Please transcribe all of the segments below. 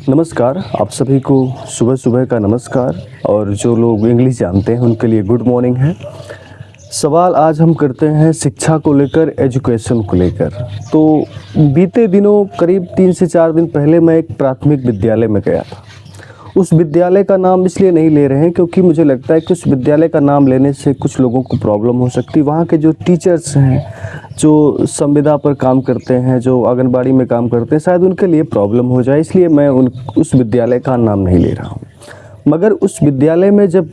नमस्कार, आप सभी को सुबह सुबह का नमस्कार। और जो लोग इंग्लिश जानते हैं उनके लिए गुड मॉर्निंग है। सवाल आज हम करते हैं शिक्षा को लेकर, एजुकेशन को लेकर। तो बीते दिनों करीब 3 से 4 दिन पहले मैं एक प्राथमिक विद्यालय में गया था। उस विद्यालय का नाम इसलिए नहीं ले रहे हैं क्योंकि मुझे लगता है कि उस विद्यालय का नाम लेने से कुछ लोगों को प्रॉब्लम हो सकती है। वहाँ के जो टीचर्स हैं, जो संविदा पर काम करते हैं, जो आंगनबाड़ी में काम करते हैं, शायद उनके लिए प्रॉब्लम हो जाए, इसलिए मैं उस विद्यालय का नाम नहीं ले रहा हूँ। मगर उस विद्यालय में जब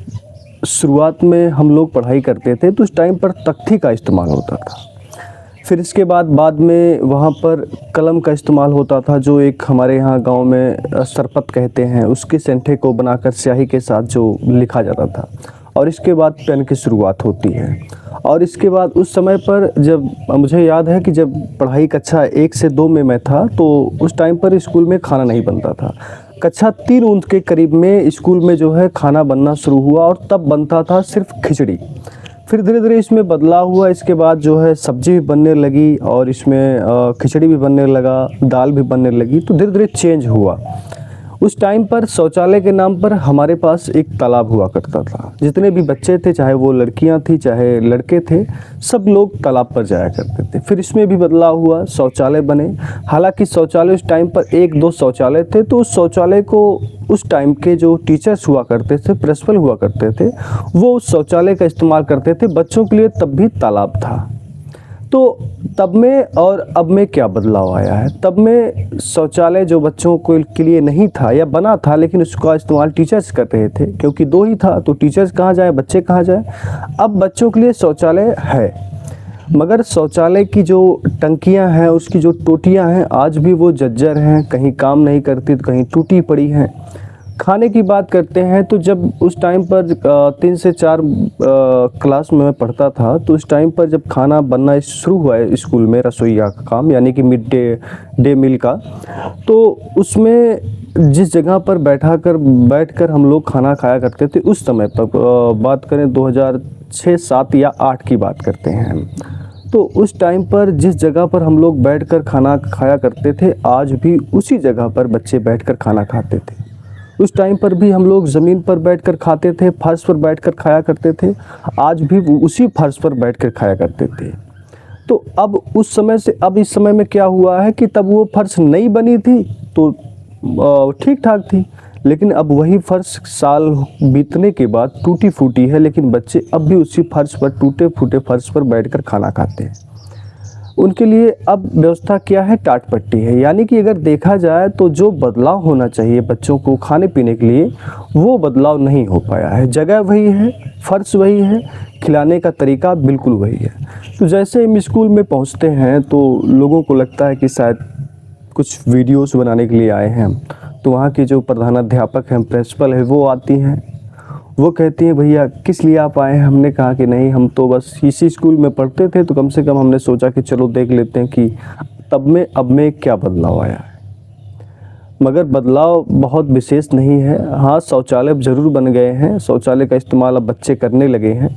शुरुआत में हम लोग पढ़ाई करते थे तो उस टाइम पर तख्ती का इस्तेमाल होता था। फिर इसके बाद में वहाँ पर कलम का इस्तेमाल होता था, जो एक हमारे यहाँ गांव में सरपत कहते हैं, उसके सेंटे को बनाकर स्याही के साथ जो लिखा जाता था। और इसके बाद पेन की शुरुआत होती है। और इसके बाद उस समय पर जब मुझे याद है कि जब पढ़ाई कक्षा 1 से 2 में मैं था तो उस टाइम पर स्कूल में खाना नहीं बनता था। कक्षा 3 के करीब में स्कूल में जो है खाना बनना शुरू हुआ और तब बनता था सिर्फ खिचड़ी। फिर धीरे धीरे इसमें बदलाव हुआ। इसके बाद जो है सब्जी भी बनने लगी और इसमें खिचड़ी भी बनने लगा, दाल भी बनने लगी। तो धीरे धीरे चेंज हुआ। उस टाइम पर शौचालय के नाम पर हमारे पास एक तालाब हुआ करता था। जितने भी बच्चे थे, चाहे वो लड़कियां थी चाहे लड़के थे, सब लोग तालाब पर जाया करते थे। फिर इसमें भी बदलाव हुआ, शौचालय बने। हालांकि शौचालय उस टाइम पर 1-2 शौचालय थे, तो उस शौचालय को उस टाइम के जो टीचर्स हुआ करते थे, प्रिंसिपल हुआ करते थे, वो उस शौचालय का इस्तेमाल करते थे। बच्चों के लिए तब भी तालाब था। तो तब में और अब में क्या बदलाव आया है? तब में शौचालय जो बच्चों को के लिए नहीं था या बना था, लेकिन उसका इस्तेमाल टीचर्स कर रहे थे क्योंकि 2 ही था, तो टीचर्स कहाँ जाए, बच्चे कहाँ जाए। अब बच्चों के लिए शौचालय है, मगर शौचालय की जो टंकियां हैं, उसकी जो टोटियां हैं, आज भी वो जर्जर हैं, कहीं काम नहीं करती तो कहीं टूटी पड़ी हैं। खाने की बात करते हैं तो जब उस टाइम पर 3 से 4 क्लास में मैं पढ़ता था, तो उस टाइम पर जब खाना बनना शुरू हुआ है स्कूल में, रसोइया का काम यानी कि मिड डे मील का, तो उसमें जिस जगह पर बैठकर हम लोग खाना खाया करते थे, उस समय पर बात करें 2006, 7 या 8 की बात करते हैं हम, तो उस टाइम पर जिस जगह पर हम लोग बैठकर खाना खाया करते थे, आज भी उसी जगह पर बच्चे बैठकर खाना खाते थे। उस टाइम पर भी हम लोग ज़मीन पर बैठकर खाते थे, फर्श पर बैठकर खाया करते थे, आज भी वो उसी फर्श पर बैठकर खाया करते थे। तो अब उस समय से अब इस समय में क्या हुआ है कि तब वो फर्श नई बनी थी तो ठीक ठाक थी, लेकिन अब वही फर्श साल बीतने के बाद टूटी फूटी है, लेकिन बच्चे अब भी उसी फर्श पर, टूटे फूटे फर्श पर बैठकर खाना खाते हैं। उनके लिए अब व्यवस्था क्या है? टाट पट्टी है। यानी कि अगर देखा जाए तो जो बदलाव होना चाहिए बच्चों को खाने पीने के लिए, वो बदलाव नहीं हो पाया है। जगह वही है, फर्श वही है, खिलाने का तरीका बिल्कुल वही है। तो जैसे हम स्कूल में पहुंचते हैं तो लोगों को लगता है कि शायद कुछ वीडियोस बनाने के लिए आए हैं हम। तो वहाँ की जो प्रधानाध्यापक हैं, प्रिंसिपल है, वो आती हैं, वो कहती हैं, भैया किस लिए आप आए हैं? हमने कहा कि नहीं, हम तो बस इसी स्कूल में पढ़ते थे, तो कम से कम हमने सोचा कि चलो देख लेते हैं कि तब में अब में क्या बदलाव आया है। मगर बदलाव बहुत विशेष नहीं है। हाँ, शौचालय ज़रूर बन गए हैं, शौचालय का इस्तेमाल अब बच्चे करने लगे हैं।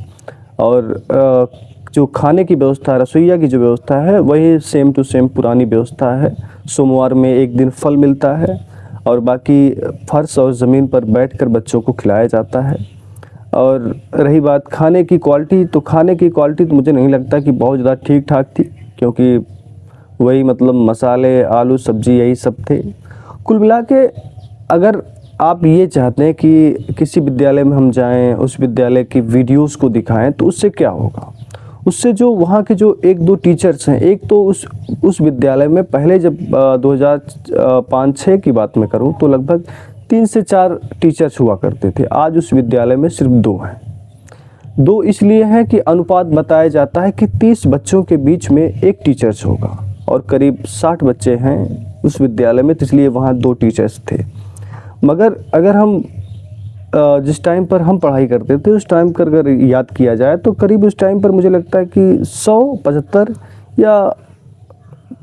और जो खाने की व्यवस्था, रसोइया की जो व्यवस्था है, वही सेम टू सेम पुरानी व्यवस्था है। सोमवार में एक दिन फल मिलता है और बाकी फर्श और ज़मीन पर बैठकर बच्चों को खिलाया जाता है। और रही बात खाने की क्वालिटी, तो खाने की क्वालिटी तो मुझे नहीं लगता कि बहुत ज़्यादा ठीक ठाक थी, क्योंकि वही मतलब मसाले, आलू, सब्जी, यही सब थे। कुल मिला के अगर आप ये चाहते हैं कि किसी विद्यालय में हम जाएं, उस विद्यालय की वीडियोस को दिखाएं, तो उससे क्या होगा? उससे जो वहाँ के जो 1-2 टीचर्स हैं, एक तो उस विद्यालय में पहले जब 2005-06 की बात मैं करूँ तो लगभग 3 से 4 टीचर्स हुआ करते थे। आज उस विद्यालय में सिर्फ 2 हैं। 2 इसलिए हैं कि अनुपात बताया जाता है कि 30 बच्चों के बीच में 1 टीचर्स होगा और करीब 60 बच्चे हैं उस विद्यालय में, तो इसलिए वहाँ 2 टीचर्स थे। मगर अगर हम जिस टाइम पर हम पढ़ाई करते थे, उस टाइम पर अगर याद किया जाए तो करीब उस टाइम पर मुझे लगता है कि 175 या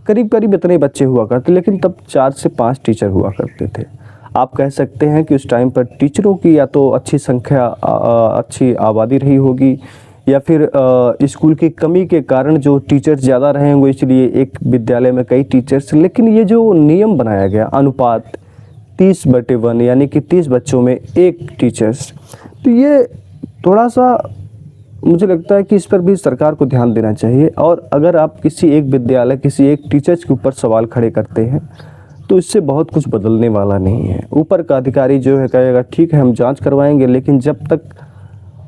करीब इतने बच्चे हुआ करते, लेकिन तब 4 से 5 टीचर हुआ करते थे। आप कह सकते हैं कि उस टाइम पर टीचरों की या तो अच्छी संख्या, अच्छी आबादी रही होगी, या फिर स्कूल की कमी के कारण जो टीचर्स ज़्यादा रहे होंगे, इसलिए एक विद्यालय में कई टीचर्स। लेकिन ये जो नियम बनाया गया, अनुपात 30/1 यानी कि 30 बच्चों में एक टीचर्स। तो ये थोड़ा सा मुझे लगता है कि इस पर भी सरकार को ध्यान देना चाहिए। और अगर आप किसी एक विद्यालय, किसी एक टीचर्स के ऊपर सवाल खड़े करते हैं तो इससे बहुत कुछ बदलने वाला नहीं है। ऊपर का अधिकारी जो है कहेगा ठीक है हम जांच करवाएंगे, लेकिन जब तक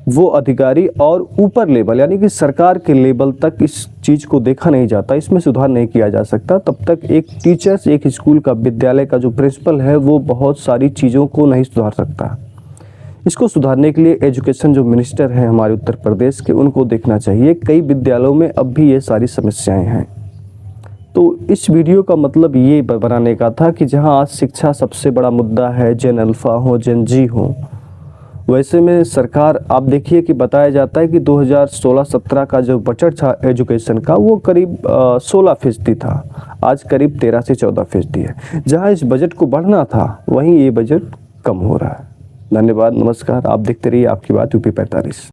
वो अधिकारी और ऊपर लेवल यानी कि सरकार के लेवल तक इस चीज़ को देखा नहीं जाता, इसमें सुधार नहीं किया जा सकता, तब तक एक टीचर्स, एक स्कूल का, विद्यालय का जो प्रिंसिपल है वो बहुत सारी चीज़ों को नहीं सुधार सकता। इसको सुधारने के लिए एजुकेशन जो मिनिस्टर हैं हमारे उत्तर प्रदेश के, उनको देखना चाहिए। कई विद्यालयों में अब भी ये सारी समस्याएं हैं। तो इस वीडियो का मतलब ये बनाने का था कि जहां आज शिक्षा सबसे बड़ा मुद्दा है, जेन अल्फ़ा हो, जेन जी हो, वैसे में सरकार, आप देखिए कि बताया जाता है कि 2016-17 का जो बजट था एजुकेशन का वो करीब 16% था, आज करीब 13 से 14% है। जहां इस बजट को बढ़ना था वहीं ये बजट कम हो रहा है। धन्यवाद, नमस्कार। आप देखते रहिए आपकी बात यूपी 45।